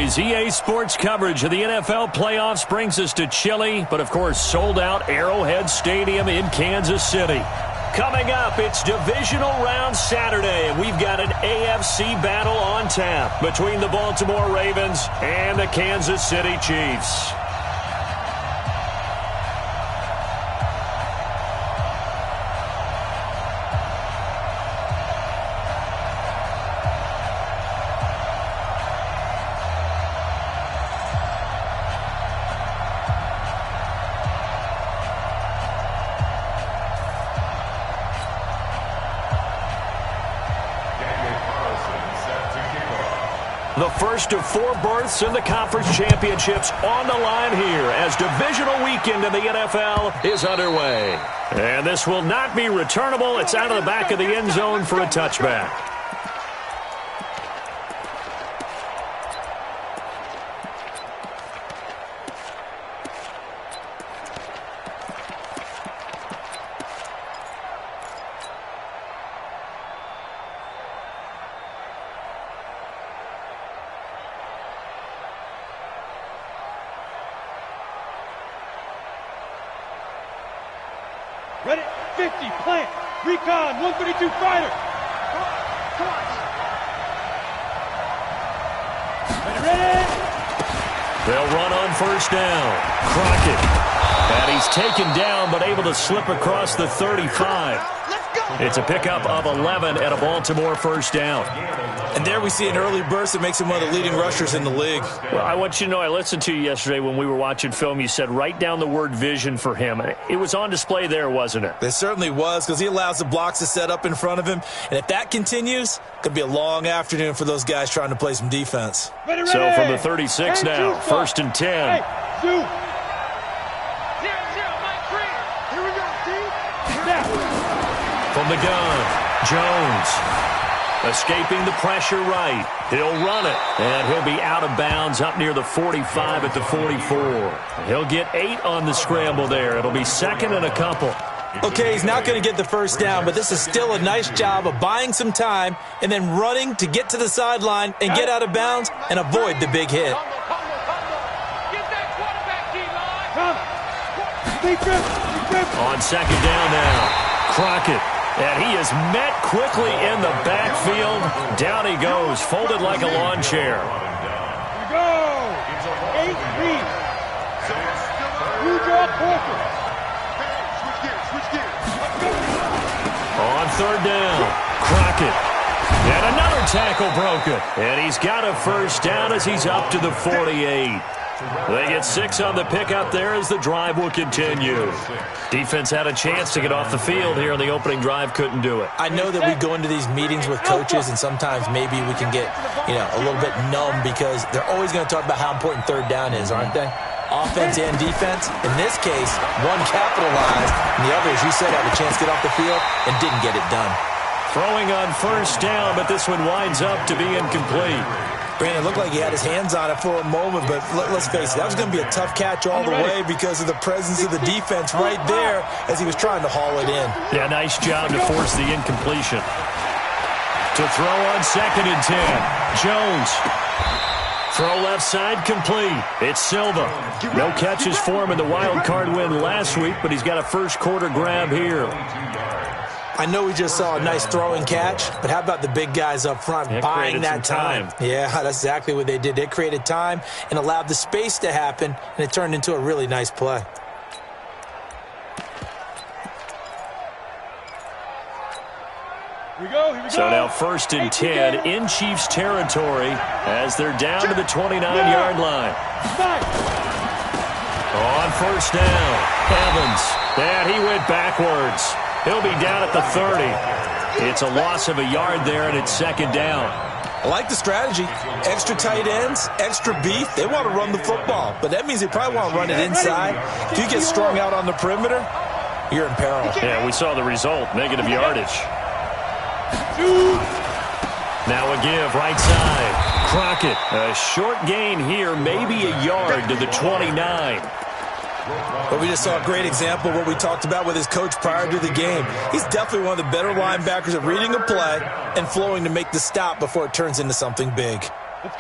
Today's EA Sports coverage of the NFL playoffs brings us to chilly, but of course sold-out Arrowhead Stadium in Kansas City. Coming up, it's Divisional Round Saturday, and we've got an AFC battle on tap between the Baltimore Ravens and the Kansas City Chiefs. The first of 4 berths in the conference championships on the line here as divisional weekend in the NFL is underway. And this will not be returnable. It's out of the back of the end zone for a touchback. Ready, 50, plant, recon, 132 fighter. Ready. They'll run on first down. Crockett. And he's taken down, but able to slip across the 35. It's a pickup of 11 and a Baltimore first down. And there we see an early burst that makes him one of the leading rushers in the league. Well, I want you to know, I listened to you yesterday when we were watching film. You said write down the word vision for him. It was on display there, wasn't it? It certainly was, because he allows the blocks to set up in front of him. And if that continues, it could be a long afternoon for those guys trying to play some defense. Ready. So from the 36 now, first and 10. Hey, Sue. 0-0, Mike Green. Here we go, team. From the gun, Jones. Escaping the pressure right. He'll run it, and he'll be out of bounds up near the 45 at the 44. He'll get 8 on the scramble there. It'll be second and a couple. Okay, he's not going to get the first down, but this is still a nice job of buying some time and then running to get to the sideline and get out of bounds and avoid the big hit. Get that quarterback, D-line. On second down now, Crockett. And he is met quickly in the backfield. Down he goes, folded like a lawn chair. Here we go. 8 feet. You draw Porter. Switch gears. On third down, Crockett. And another tackle broken. And he's got a first down as he's up to the 48. They get 6 on the pickup there as the drive will continue. Defense had a chance to get off the field here in the opening drive, couldn't do it. I know that we go into these meetings with coaches, and sometimes maybe we can get, a little bit numb because they're always going to talk about how important third down is, aren't they? Offense and defense. In this case, one capitalized, and the other, as you said, had a chance to get off the field and didn't get it done. Throwing on first down, but this one winds up to be incomplete. Brandon, it looked like he had his hands on it for a moment, but let's face it, that was going to be a tough catch all the way because of the presence of the defense right there as he was trying to haul it in. Yeah, nice job to force the incompletion. To throw on second and 10, Jones. Throw left side complete. It's Silva. No catches for him in the wild card win last week, but he's got a first quarter grab here. I know we just saw a nice throwing catch, but how about the big guys up front buying that time? Yeah, that's exactly what they did. They created time and allowed the space to happen, and it turned into a really nice play. Here we go. So now first and 10 in Chiefs territory as they're down to the 29-yard line. On first down, Evans. And he went backwards. He'll be down at the 30. It's a loss of a yard there, and it's second down. I like the strategy. Extra tight ends, extra beef. They want to run the football, but that means they probably want to run it inside. If you get strung out on the perimeter, you're in peril. Yeah, we saw the result, negative yardage. Now a give, right side. Crockett, a short gain here, maybe a yard to the 29. But we just saw a great example of what we talked about with his coach prior to the game. He's definitely one of the better linebackers at reading a play and flowing to make the stop before it turns into something big.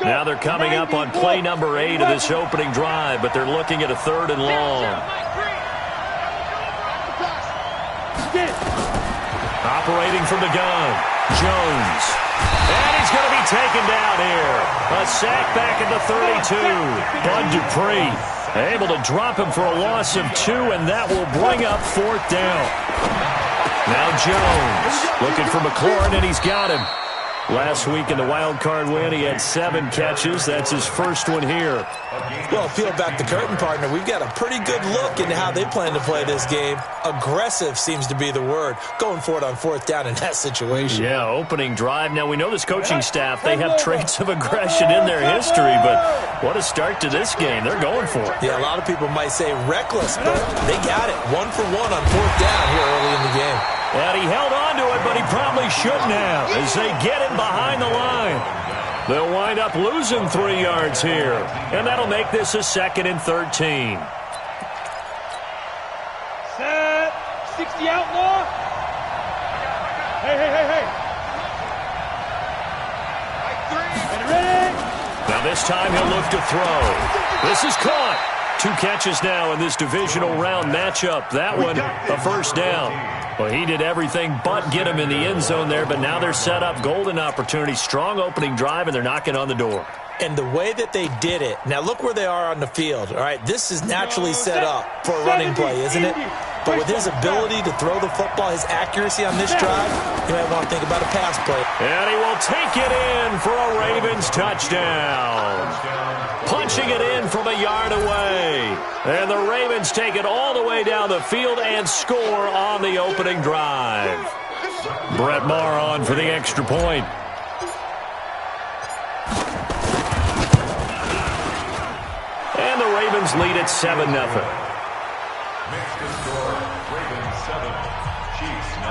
Now they're coming up on play number 8 of this opening drive, but they're looking at a 3rd and long. Operating from the gun, Jones. And he's going to be taken down here. A sack back at the 32. Bud Dupree able to drop him for a loss of 2, and that will bring up 4th down. Now Jones looking for McLaurin, and he's got him. Last week in the wild card win, he had 7 catches. That's his first one here. Well, peel back the curtain, partner. We've got a pretty good look into how they plan to play this game. Aggressive seems to be the word. Going for it on 4th down in that situation. Yeah, opening drive. Now, we know this coaching staff, they have traits of aggression in their history, but what a start to this game. They're going for it. Yeah, a lot of people might say reckless, but they got it. 1 for 1 on 4th down here early in the game. And he held on to it, but he probably shouldn't have as they get him behind the line. They'll wind up losing 3 yards here, and that'll make this a 2nd and 13. Set. 60 outlaw. Hey. Ready? Now this time he'll look to throw. This is caught. 2 catches now in this divisional round matchup. That one, a 1st down. Well, he did everything but get him in the end zone there, but now they're set up. Golden opportunity, strong opening drive, and they're knocking on the door. And the way that they did it, now look where they are on the field. All right, this is naturally set up for a running play, isn't it? But with his ability to throw the football, his accuracy on this drive, you might want to think about a pass play. And he will take it in for a Ravens touchdown. Punching it in from a yard away. And the Ravens take it all the way down the field and score on the opening drive. Brett Maher on for the extra point. And the Ravens lead at 7-0. Next score, Ravens 7, Chiefs 0.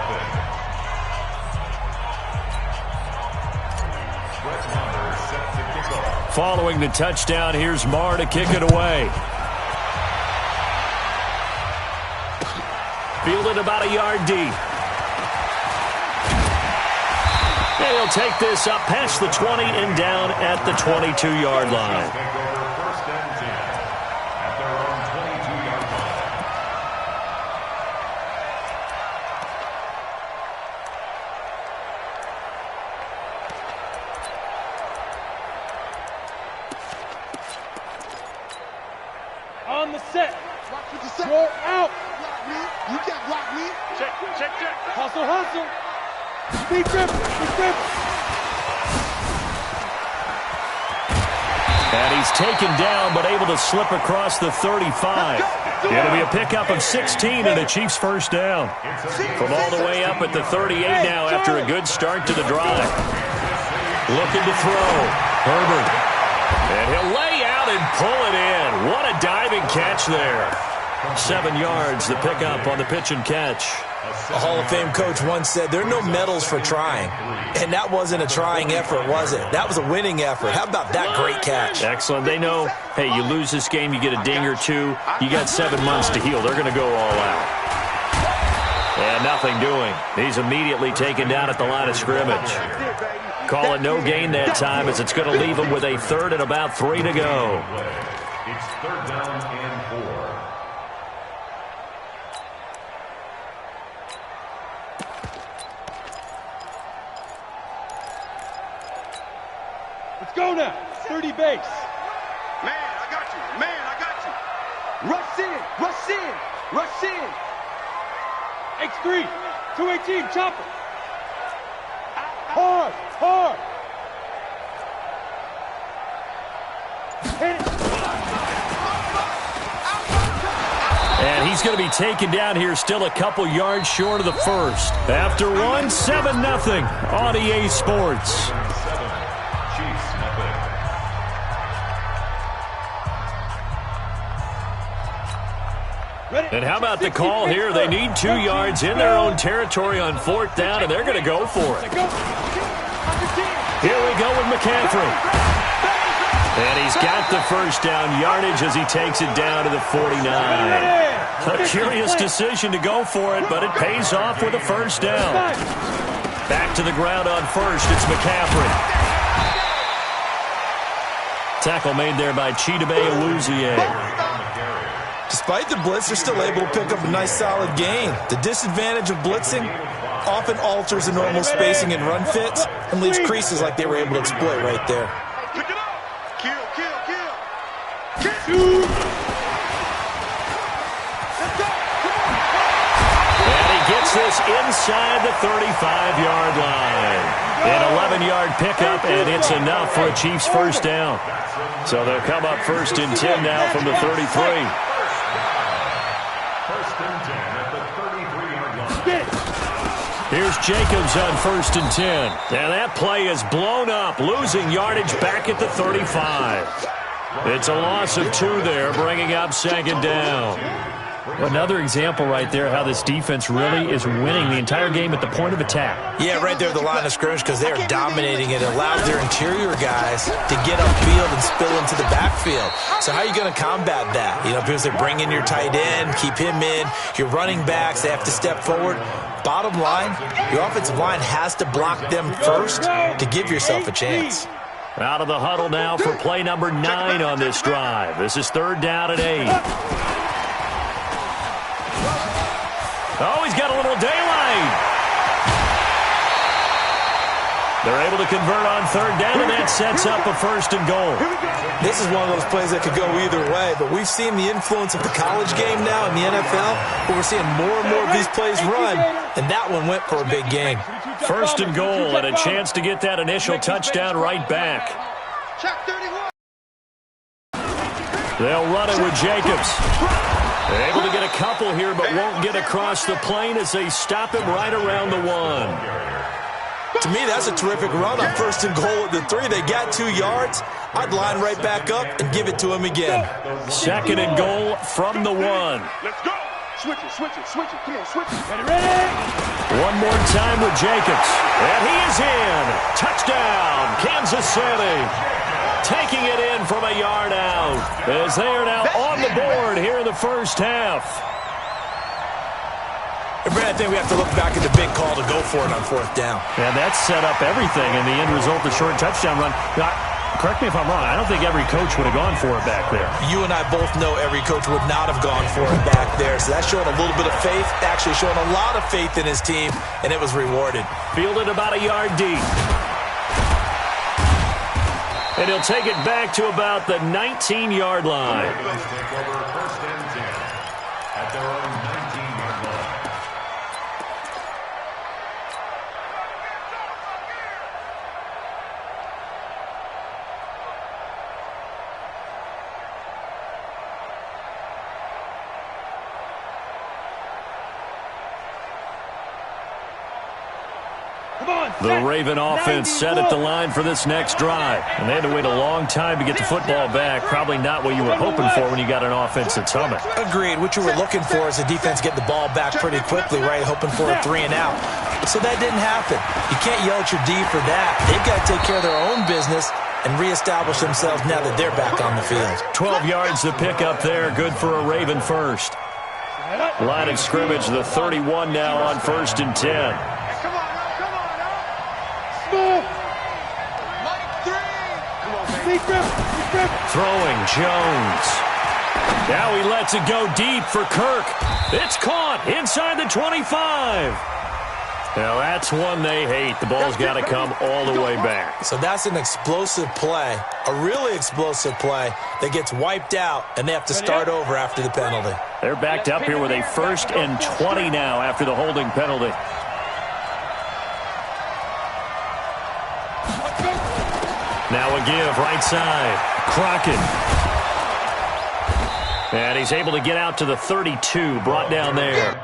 Brett Maher set to kick off. Following the touchdown, here's Maher to kick it away. Fielded about a yard deep. And he'll take this up past the 20 and down at the 22-yard line. First and 10 at their own 22-yard line. On the set. Roll out. You can't block me. Check. Hustle. Speed grip. And he's taken down, but able to slip across the 35. It'll be a pickup of 16 and a Chiefs first down. From all the way up at the 38 now after a good start to the drive. Looking to throw. Herbert. And he'll lay out and pull it in. What a diving catch there. 7 yards, the pickup on the pitch and catch. A Hall of Fame coach once said, there are no medals for trying. And that wasn't a trying effort, was it? That was a winning effort. How about that great catch? Excellent. They know, hey, you lose this game, you get a ding or 2. You got 7 months to heal. They're going to go all out. And nothing doing. He's immediately taken down at the line of scrimmage. Call it no gain that time as it's going to leave him with a 3rd and about 3 to go. It's 3rd down and 4. Let's go now. 30 base. Man, I got you. Rush in. X3. 218. Chopper. Hard. Hit it. And he's going to be taken down here still a couple yards short of the first. After 1, 7-0 on EA Sports. And how about the call here? They need 2 yards in their own territory on 4th down, and they're going to go for it. Here we go with McCaffrey. And he's got the first down yardage as he takes it down to the 49. A curious decision to go for it, but it pays off with a first down. Back to the ground on first. It's McCaffrey. Tackle made there by Chidobe Awuzie. Despite the blitz, they're still able to pick up a nice solid gain. The disadvantage of blitzing often alters the normal spacing and run fits and leaves creases like they were able to exploit right there. Pick it up. Kill, kill, kill. Let's go. And he gets this inside the 35-yard line. An 11-yard pickup, and it's enough for a Chiefs first down. So they'll come up 1st and 10 now from the 33. 1st and 10 at the 33-yard line. Here's Jacobs on 1st and 10. And that play is blown up, losing yardage back at the 35. It's a loss of 2 there, bringing up 2nd down. Another example right there how this defense really is winning the entire game at the point of attack. Yeah, right there at the line of scrimmage because they are dominating it. It allows their interior guys to get upfield and spill into the backfield. So how are you going to combat that? You know, because they bring in your tight end, keep him in. Your running backs, they have to step forward. Bottom line, your offensive line has to block them first to give yourself a chance. Out of the huddle now for play number 9 on this drive. This is 3rd down and 8. Oh, he's got a little daylight. They're able to convert on 3rd down, and that sets up a 1st and goal. This is one of those plays that could go either way, but we've seen the influence of the college game now in the NFL, where we're seeing more and more of these plays run, and that one went for a big gain. 1st and goal, and a chance to get that initial touchdown right back. Check 31. They'll run it with Jacobs. They're able to get a couple here, but won't get across the plane as they stop him right around the 1. To me, that's a terrific run on 1st and goal at the 3. They got 2 yards. I'd line right back up and give it to him again. 2nd and goal from the 1. Let's go. Switch it, switch it, switch it. Come on, switch it. Ready? One more time with Jacobs. And he is in. Touchdown, Kansas City. Taking it in from a yard out as they are now on the board here in the first half. And Brad, I think we have to look back at the big call to go for it on 4th down. And that set up everything in the end result, the short touchdown run. Now, correct me if I'm wrong, I don't think every coach would have gone for it back there. You and I both know every coach would not have gone for it back there. So that's showing a little bit of faith, actually showing a lot of faith in his team, and it was rewarded. Fielded about a yard deep. And he'll take it back to about the 19-yard line. Take over 1st and 10 at their own 19-yard line. The Raven offense set at the line for this next drive. And they had to wait a long time to get the football back. Probably not what you were hoping for when you got an offense that's humming. Agreed. What you were looking for is the defense get the ball back pretty quickly, right? Hoping for a 3 and out. So that didn't happen. You can't yell at your D for that. They've got to take care of their own business and reestablish themselves now that they're back on the field. 12 yards to pick up there. Good for a Raven first. Line of scrimmage, the 31 now on 1st and 10. Come on, come on, Smooth. Mike 3. Come on, baby. Throwing Jones. Now he lets it go deep for Kirk. It's caught inside the 25. Now that's one they hate. The ball's got to come all the way back. So that's an explosive play, a really explosive play that gets wiped out, and they have to start over after the penalty. They're backed up here with a 1st and 20 now after the holding penalty. Now a give right side. Crockett. And he's able to get out to the 32, brought down there.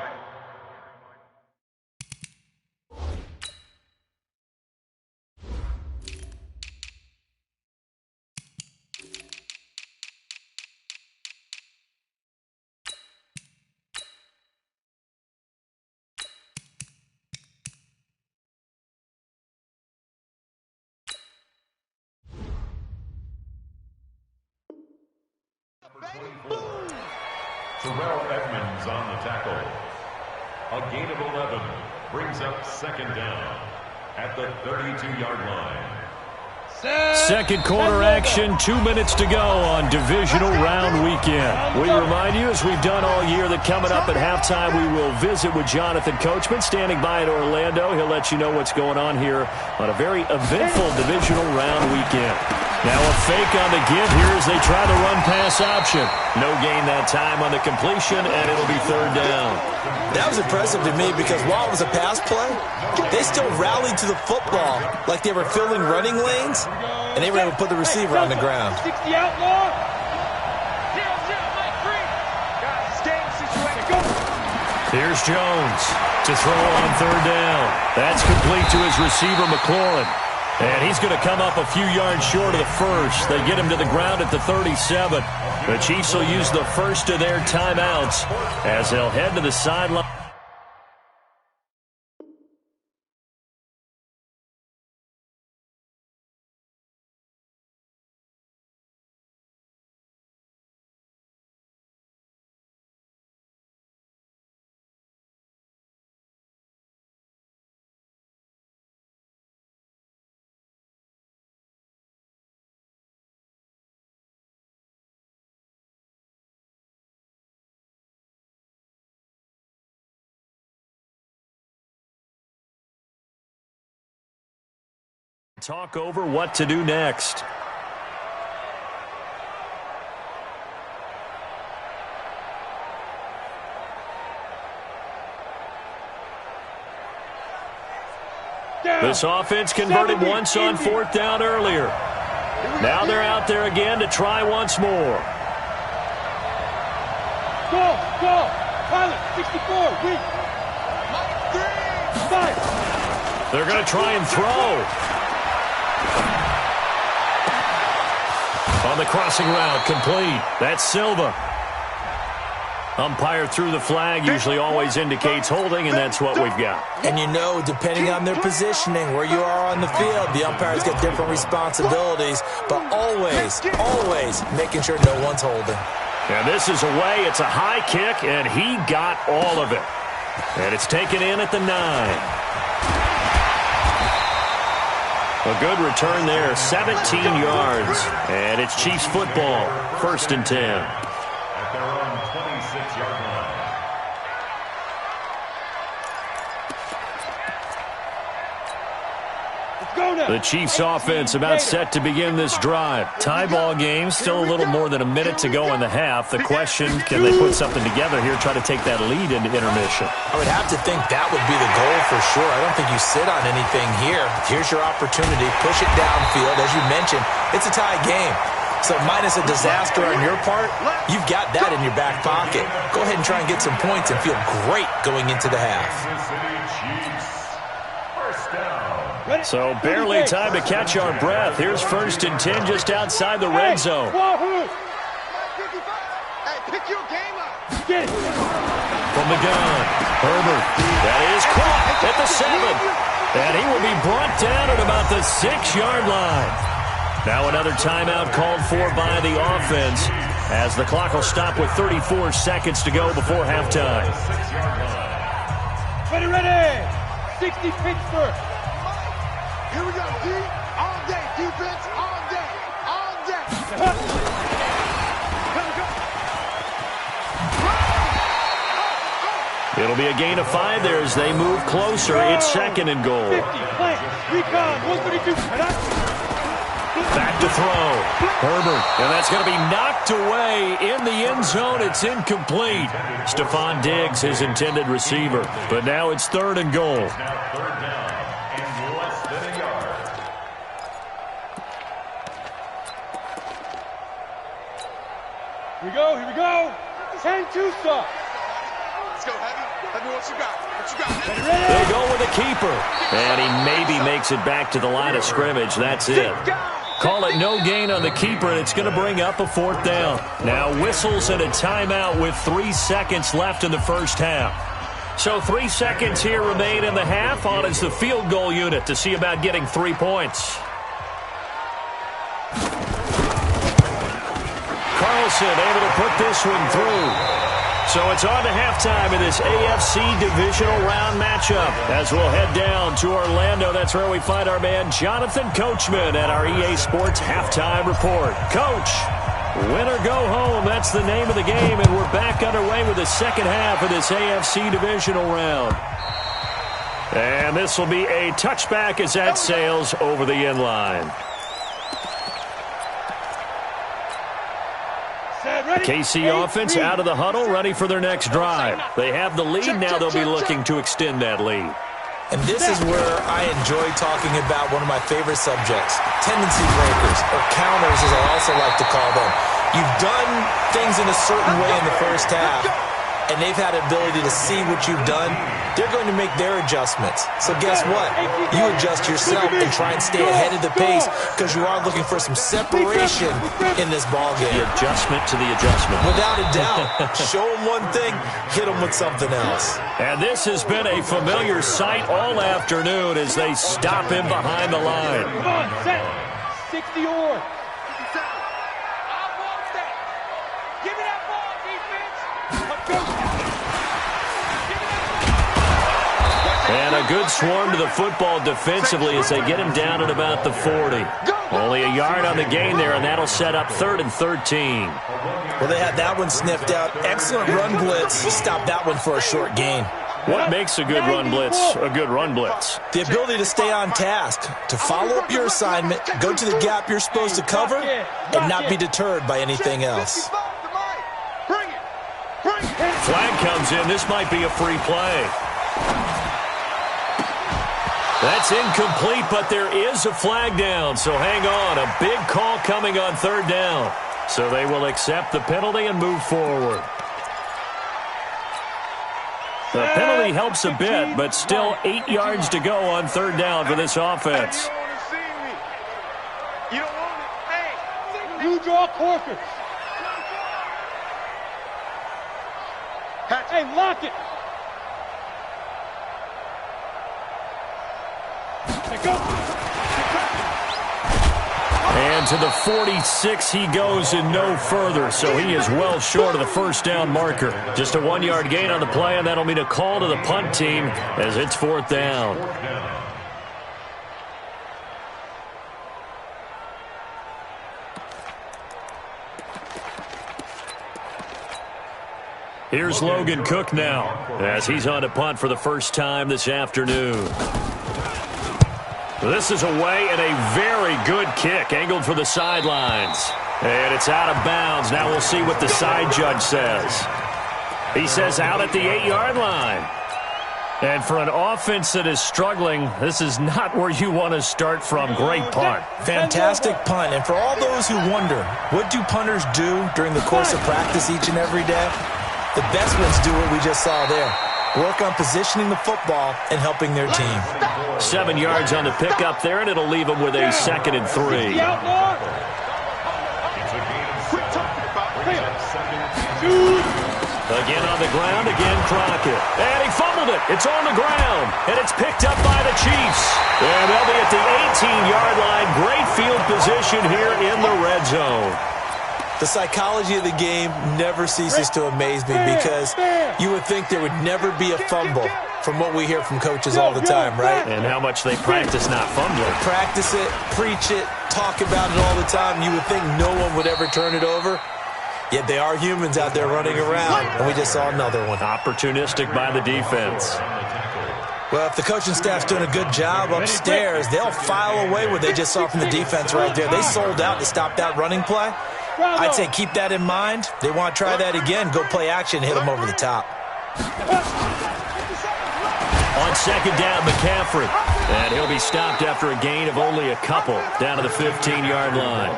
Terrell Edmonds on the tackle. A gain of 11 brings up 2nd down at the 32-yard line. Second quarter action, 2 minutes to go on divisional round weekend. We remind you, as we've done all year, that coming up at halftime, we will visit with Jonathan Coachman, standing by in Orlando. He'll let you know what's going on here on a very eventful divisional round weekend. Now a fake on the give here as they try the run-pass option. No gain that time on the completion, and it'll be third down. That was impressive to me because while it was a pass play, they still rallied to the football like they were filling running lanes, and they were able to put the receiver on the ground. 60 outlaw. Here's Jones to throw on third down. That's complete to his receiver, McLaurin. And he's going to come up a few yards short of the first. They get him to the ground at the 37. The Chiefs will use the first of their timeouts as they'll head to the sideline. Talk over what to do next. This offense converted once on fourth down earlier. Now they're out there again to try once more. Go, go. Pilot, 64, weak. 5. They're going to try and throw. On the crossing route, complete. That's Silva. Umpire threw the flag, usually always indicates holding, and that's what we've got. And you know, depending on their positioning, where you are on the field, the umpires get different responsibilities, but always, always making sure no one's holding. And this is away. It's a high kick, and he got all of it. And it's taken in at the 9. A good return there, 17 yards. And it's Chiefs football, 1st and 10. At their own 26-yard line. The Chiefs offense about set to begin this drive. Tie ball game, still a little more than a minute to go in the half. The question, can they put something together here, try to take that lead into intermission? I would have to think that would be the goal for sure. I don't think you sit on anything here. Here's your opportunity. Push it downfield. As you mentioned, it's a tie game. So minus a disaster on your part, you've got that in your back pocket. Go ahead and try and get some points and feel great going into the half. So barely time to catch our breath. Here's 1st and 10 just outside the red zone. Hey, pick your game up. From the gun, Herbert. That is caught at the 7. And he will be brought down at about the 6-yard line. Now another timeout called for by the offense as the clock will stop with 34 seconds to go before halftime. Ready. 60 Pittsburgh. Here we go, D. All day, defense, all day, all day. It'll be a gain of 5 there as they move closer. It's 2nd and goal. 50, plant, recon, 132. Back to throw. Herbert. And that's going to be knocked away in the end zone. It's incomplete. Stephon Diggs, his intended receiver. But now it's 3rd and goal. Now 3rd down and less than a yard. Here we go. 10-2 stop. Let's go, Heavy. Let me what you got. What you got, Heavy? They'll go with a keeper. And he maybe makes it back to the line of scrimmage. That's it. Call it no gain on the keeper, and it's going to bring up a 4th down. Now whistles and a timeout with 3 seconds left in the first half. So 3 seconds here remain in the half. On is the field goal unit to see about getting 3 points. Carlson able to put this one through. So it's on to halftime in this AFC divisional round matchup as we'll head down to Orlando. That's where we find our man Jonathan Coachman at our EA Sports Halftime Report. Coach, win or go home, that's the name of the game, and we're back underway with the second half of this AFC divisional round. And this will be a touchback as that sails over the end line. KC offense out of the huddle, ready for their next drive. They have the lead. Now they'll be looking to extend that lead. And this is where I enjoy talking about one of my favorite subjects, tendency breakers, or counters as I also like to call them. You've done things in a certain way in the first half, and they've had the ability to see what you've done. They're going to make their adjustments. So guess what? You adjust yourself and try and stay ahead of the pace because you are looking for some separation in this ballgame. The adjustment to the adjustment. Without a doubt. Show them one thing, hit them with something else. And this has been a familiar sight all afternoon as they stop him behind the line. Come on, set. 60 or. Give me that ball, defense. And a good swarm to the football defensively as they get him down at about the 40. Only a yard on the gain there, and that'll set up 3rd and 13. Well, they had that one sniffed out. Excellent run blitz. Stop that one for a short gain. What makes a good run blitz a good run blitz? The ability to stay on task, to follow up your assignment, go to the gap you're supposed to cover, and not be deterred by anything else. Flag comes in. This might be a free play. That's incomplete, but there is a flag down, so hang on. A big call coming on 3rd down. So they will accept the penalty and move forward. The penalty helps a bit, but still 8 yards to go on 3rd down for this offense. You don't want it. Hey, you draw quarters. Hey, lock it. And to the 46 he goes and no further, so he is well short of the 1st down marker. Just a 1-yard gain on the play, and that'll mean a call to the punt team as it's 4th down. Here's Logan Cook now as he's on to punt for the first time this afternoon. This is away and a very good kick, angled for the sidelines. And it's out of bounds. Now we'll see what the side judge says. He says out at the 8-yard line. And for an offense that is struggling, this is not where you want to start from. Great punt. Fantastic punt. And for all those who wonder, what do punters do during the course of practice each and every day? The best ones do what we just saw there. Work on positioning the football and helping their team. 7 yards on the pickup there, and it'll leave them with a 2nd and 3. Again on the ground, again Crockett. And he fumbled it. It's on the ground, and it's picked up by the Chiefs. And they'll be at the 18-yard line. Great field position here in the red zone. The psychology of the game never ceases to amaze me because you would think there would never be a fumble from what we hear from coaches all the time, right? And how much they practice not fumbling. Practice it, preach it, talk about it all the time. You would think no one would ever turn it over. Yet they are humans out there running around, and we just saw another one. Opportunistic by the defense. Well, if the coaching staff's doing a good job upstairs, they'll file away what they just saw from the defense right there. They sold out to stop that running play. I'd say keep that in mind. They want to try that again. Go play action, hit them over the top. On 2nd down, McCaffrey. And he'll be stopped after a gain of only a couple down to the 15-yard line.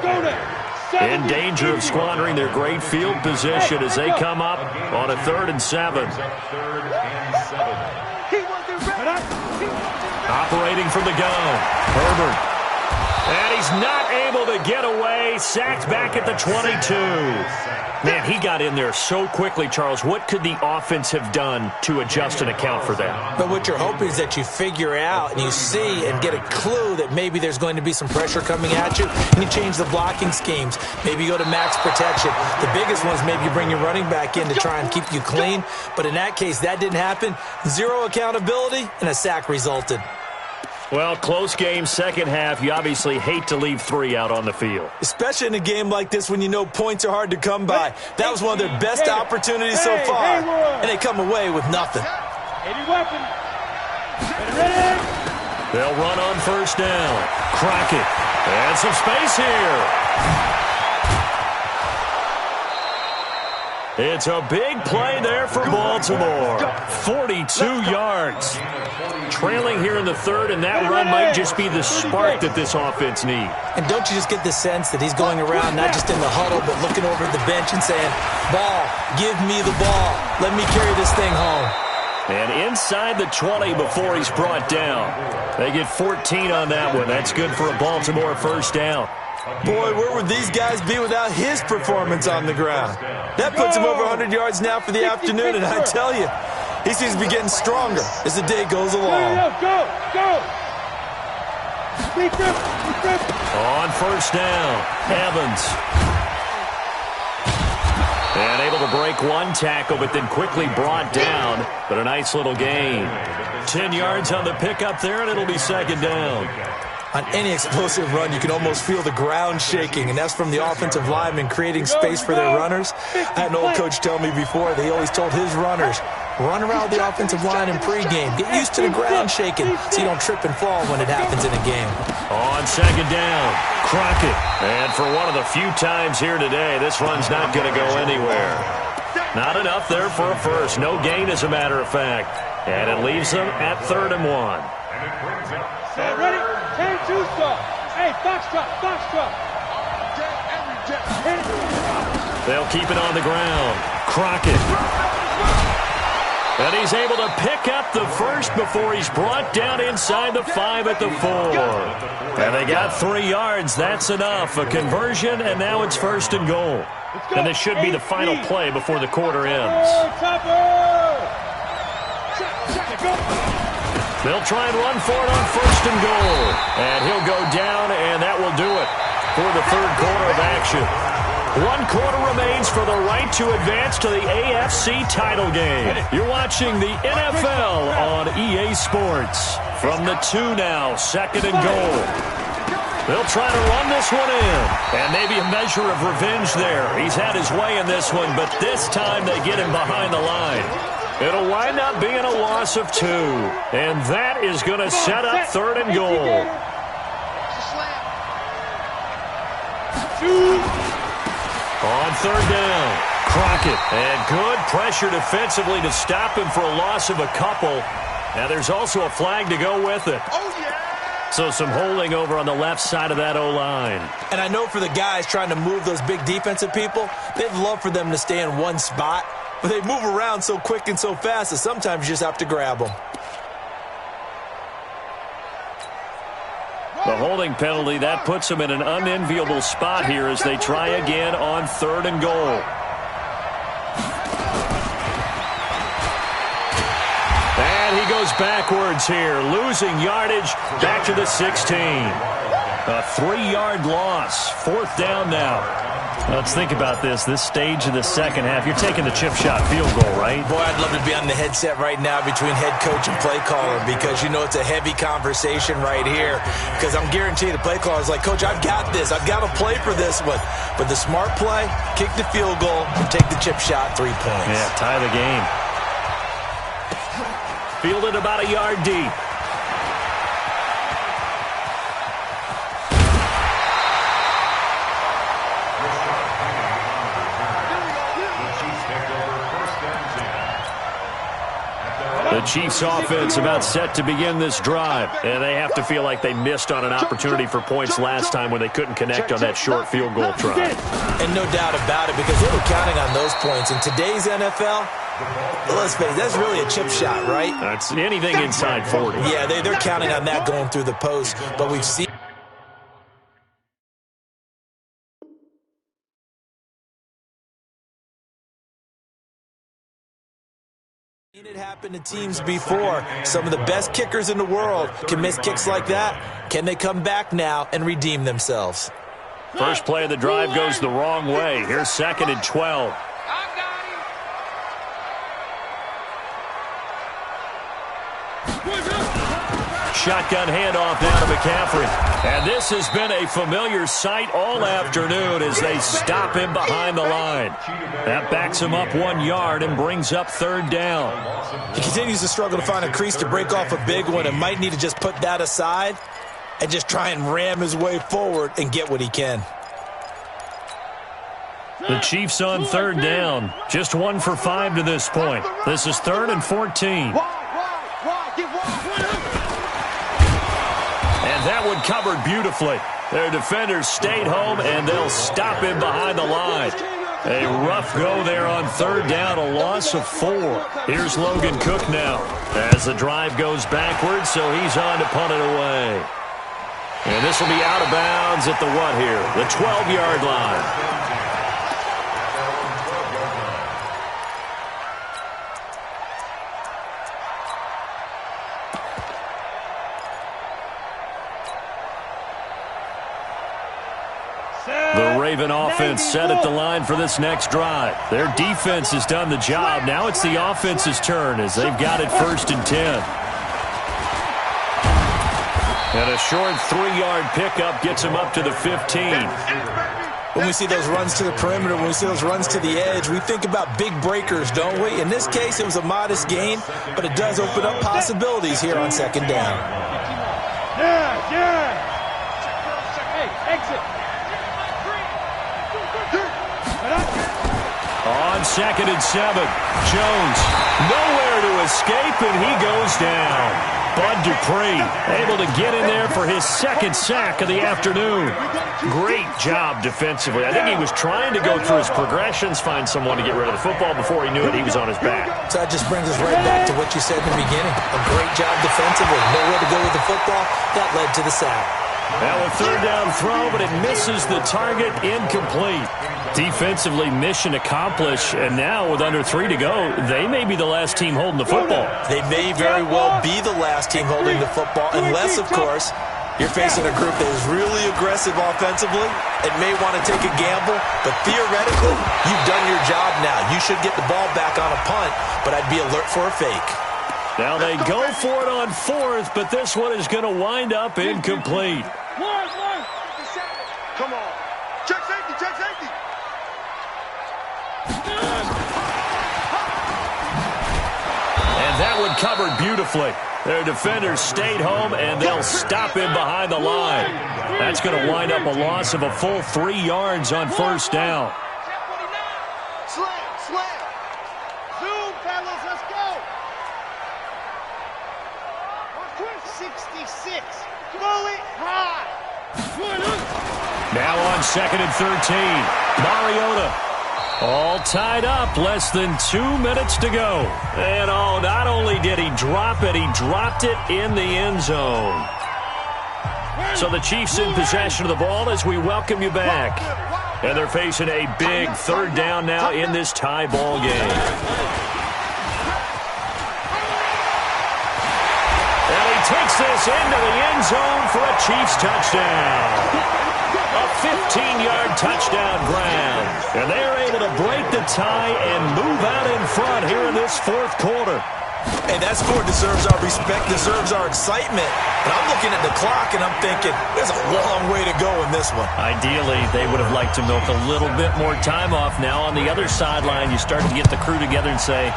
In danger of squandering their great field position as they come up on a 3rd and 7. Operating from the gun, Herbert. And he's not able to get away. Sacked back at the 22. Man, he got in there so quickly, Charles. What could the offense have done to adjust and account for that? But what you're hoping is that you figure out and you see and get a clue that maybe there's going to be some pressure coming at you, and you change the blocking schemes. Maybe you go to max protection. The biggest one is maybe you bring your running back in to try and keep you clean. But in that case, that didn't happen. Zero accountability, and a sack resulted. Well, close game, second half. You obviously hate to leave 3 out on the field. Especially in a game like this when you know points are hard to come by. That was one of their best opportunities so far, and they come away with nothing. 80 weapons. Ready? They'll run on first down. Crockett. And some space here. It's a big play there for Baltimore. 42 yards. Trailing here in the third, and that run might just be the spark that this offense needs. And don't you just get the sense that he's going around not just in the huddle but looking over at the bench and saying, ball, give me the ball. Let me carry this thing home. And inside the 20 before he's brought down. They get 14 on that one. That's good for a Baltimore first down. Boy, where would these guys be without his performance on the ground? That puts him over 100 yards now for the afternoon, and I tell you, he seems to be getting stronger as the day goes along. Go! On first down, Evans. And able to break one tackle, but then quickly brought down. But a nice little gain. 10 yards on the pickup there, and it'll be second down. On any explosive run, you can almost feel the ground shaking, and that's from the offensive linemen creating space for their runners. I had an old coach tell me before that he always told his runners, run around the offensive line in pregame. Get used to the ground shaking so you don't trip and fall when it happens in a game. On second down, Crockett. And for one of the few times here today, this run's not going to go anywhere. Not enough there for a first. No gain, as a matter of fact. And it leaves them at 3rd and 1. Ready? 10-2 stop. Hey, foxtrot. They'll keep it on the ground. Crockett. And he's able to pick up the first before he's brought down inside the 5 at the 4. And they got 3 yards. That's enough. A conversion, and now it's 1st and goal. And this should be the final play before the quarter ends. They'll try and run for it on 1st and goal. And he'll go down, and that will do it for the 3rd quarter of action. 1 quarter remains for the right to advance to the AFC title game. You're watching the NFL on EA Sports. From the 2 now, 2nd and goal. They'll try to run this one in. And maybe a measure of revenge there. He's had his way in this one, but this time they get him behind the line. It'll wind up being a loss of 2. And that is going to set up 3rd and goal. On 3rd down, Crockett. And good pressure defensively to stop him for a loss of a couple. Now there's also a flag to go with it. So some holding over on the left side of that O-line. And I know for the guys trying to move those big defensive people, they'd love for them to stay in one spot. But they move around so quick and so fast that sometimes you just have to grab them. The holding penalty, that puts them in an unenviable spot here as they try again on 3rd and goal. And he goes backwards here, losing yardage back to the 16. A 3-yard loss, 4th down now. Let's think about this stage of the second half. You're taking the chip shot field goal, right? Boy, I'd love to be on the headset right now between head coach and play caller because, you know, it's a heavy conversation right here because I'm guaranteed the play caller is like, Coach, I've got this. I've got to play for this one. But the smart play, kick the field goal and take the chip shot, 3 points. Yeah, tie the game. Fielded about a yard deep. The Chiefs offense about set to begin this drive. And they have to feel like they missed on an opportunity for points last time when they couldn't connect on that short field goal try. And no doubt about it because they were counting on those points. In today's NFL, let's face it, that's really a chip shot, right? That's anything inside 40. Yeah, they're counting on that going through the post. But we've seen Seen it happen to teams before. Some of the best kickers in the world can miss kicks like that. Can they come back now and redeem themselves? First play of the drive goes the wrong way. Here's 2nd and 12. Shotgun handoff down to McCaffrey. And this has been a familiar sight all afternoon as they stop him behind the line. That backs him up 1 yard and brings up 3rd down. He continues to struggle to find a crease to break off a big one and might need to just put that aside and just try and ram his way forward and get what he can. The Chiefs on 3rd down. Just 1 for 5 to this point. This is 3rd and 14. And that one covered beautifully. Their defenders stayed home, and they'll stop him behind the line. A rough go there on 3rd down, a loss of 4. Here's Logan Cook now as the drive goes backwards, so he's on to punt it away. And this will be out of bounds at the what here? The 12-yard line. The Raven offense set at the line for this next drive. Their defense has done the job. Now it's the offense's turn as they've got it 1st and 10. And a short 3-yard pickup gets him up to the 15. When we see those runs to the perimeter, when we see those runs to the edge, we think about big breakers, don't we? In this case, it was a modest gain, but it does open up possibilities here on 2nd down. Yeah. Hey, exit. On 2nd and 7, Jones nowhere to escape, and he goes down. Bud Dupree able to get in there for his 2nd sack of the afternoon. Great job defensively. I think he was trying to go through his progressions, find someone to get rid of the football. Before he knew it, he was on his back. So that just brings us right back to what you said in the beginning. A great job defensively. Nowhere to go with the football. That led to the sack. Now a 3rd down throw, but it misses the target, incomplete. Defensively, mission accomplished, and now with under 3 to go, they may be the last team holding the football. They may very well be the last team holding the football, unless, of course, you're facing a group that is really aggressive offensively and may want to take a gamble, but theoretically, you've done your job now. You should get the ball back on a punt, but I'd be alert for a fake. Now they go for it on 4th, but this one is going to wind up incomplete. Come on. Check safety. And that one covered beautifully. Their defenders stayed home, and they'll stop him behind the line. That's going to wind up a loss of a full 3 yards on 1st down. Slam. Zoom, fellas, let's go. 66. Throw it high. Now on 2nd and 13, Mariota. All tied up, less than 2 minutes to go. And not only did he drop it, he dropped it in the end zone. So the Chiefs in possession of the ball as we welcome you back. And they're facing a big 3rd down now in this tie ball game. And he takes this into the end zone for a Chiefs touchdown. A 15-yard touchdown grab. And they are able to break the tie and move out in front here in this 4th quarter. And that score deserves our respect, deserves our excitement. But I'm looking at the clock, and I'm thinking, there's a long way to go in this one. Ideally, they would have liked to milk a little bit more time off. Now on the other sideline, you start to get the crew together and say,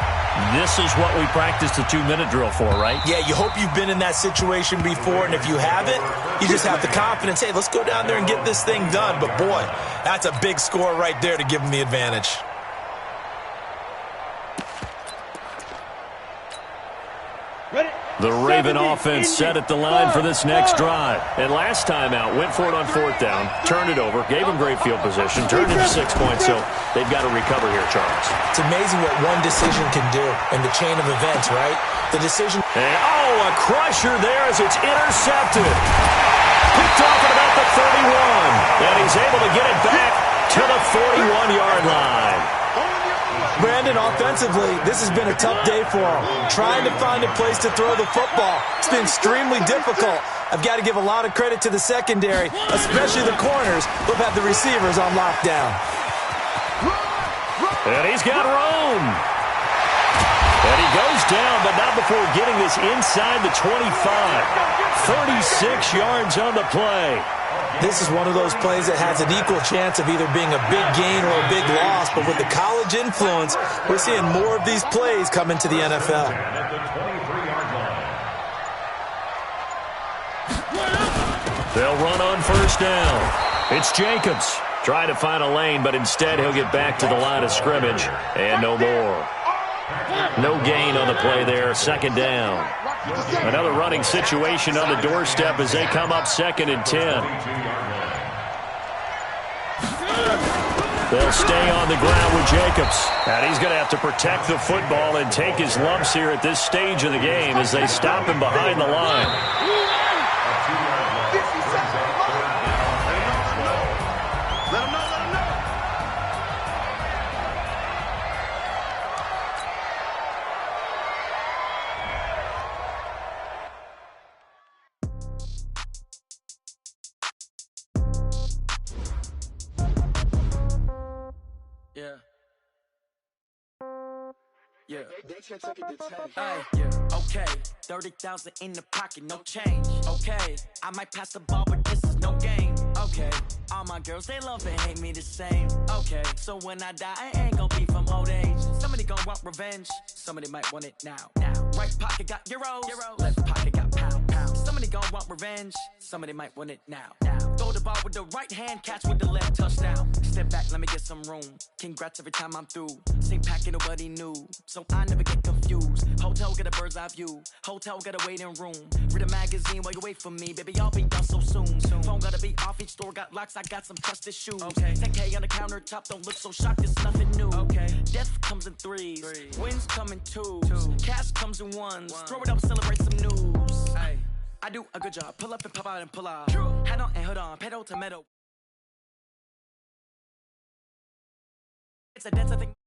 this is what we practiced the 2-minute drill for, right? Yeah, you hope you've been in that situation before, and if you haven't, you just have the confidence, hey, let's go down there and get this thing done. But, boy, that's a big score right there to give them the advantage. The Raven offense set at the line for this next drive. And last time out, went for it on 4th down, turned it over, gave them great field position, turned it to 6 points, so they've got to recover here, Charles. It's amazing what one decision can do in the chain of events, right? The decision... And, a crusher there as it's intercepted. Picked off at about the 31. And he's able to get it back to the 41-yard line. Brandon, offense. Defensively, this has been a tough day for them. Trying to find a place to throw the football. It's been extremely difficult. I've got to give a lot of credit to the secondary, especially the corners who have had the receivers on lockdown. And he's got room. And he goes down, but not before getting this inside the 25. 36 yards on the play. This is one of those plays that has an equal chance of either being a big gain or a big loss, but with the college influence, we're seeing more of these plays come into the NFL. They'll run on first down. It's Jacobs trying to find a lane, but instead he'll get back to the line of scrimmage, and no more. No gain on the play there, second down. Another running situation on the doorstep as they come up 2nd and 10. They'll stay on the ground with Jacobs. And he's going to have to protect the football and take his lumps here at this stage of the game as they stop him behind the line. Yeah. Yeah. Okay. 30,000 in the pocket, no change. Okay. I might pass the ball, but this is no game. Okay. All my girls, they love and hate me the same. Okay. So when I die, I ain't gonna be from old age. Somebody gonna want revenge. Somebody might want it now. Right pocket got euros. Left pocket got pounds. Somebody gonna want revenge. Somebody might want it now. Throw the ball with the right hand, catch with the left, touchdown. Step back, let me get some room. Congrats every time I'm through. Same packet, nobody knew. So I never get confused. Hotel get a bird's eye view. Hotel get a waiting room. Read a magazine while you wait for me. Baby, I'll be done so soon. Phone gotta be off, each store got locks. I got some trusted shoes. 10K on the countertop, don't look so shocked, it's nothing new. Death comes in threes. Wins come in twos. Cash comes in ones. Throw it up, celebrate some news. I do a good job. Pull up and pop out and pull out. Head on and hood on. Pedal to metal. It's a dance, I think.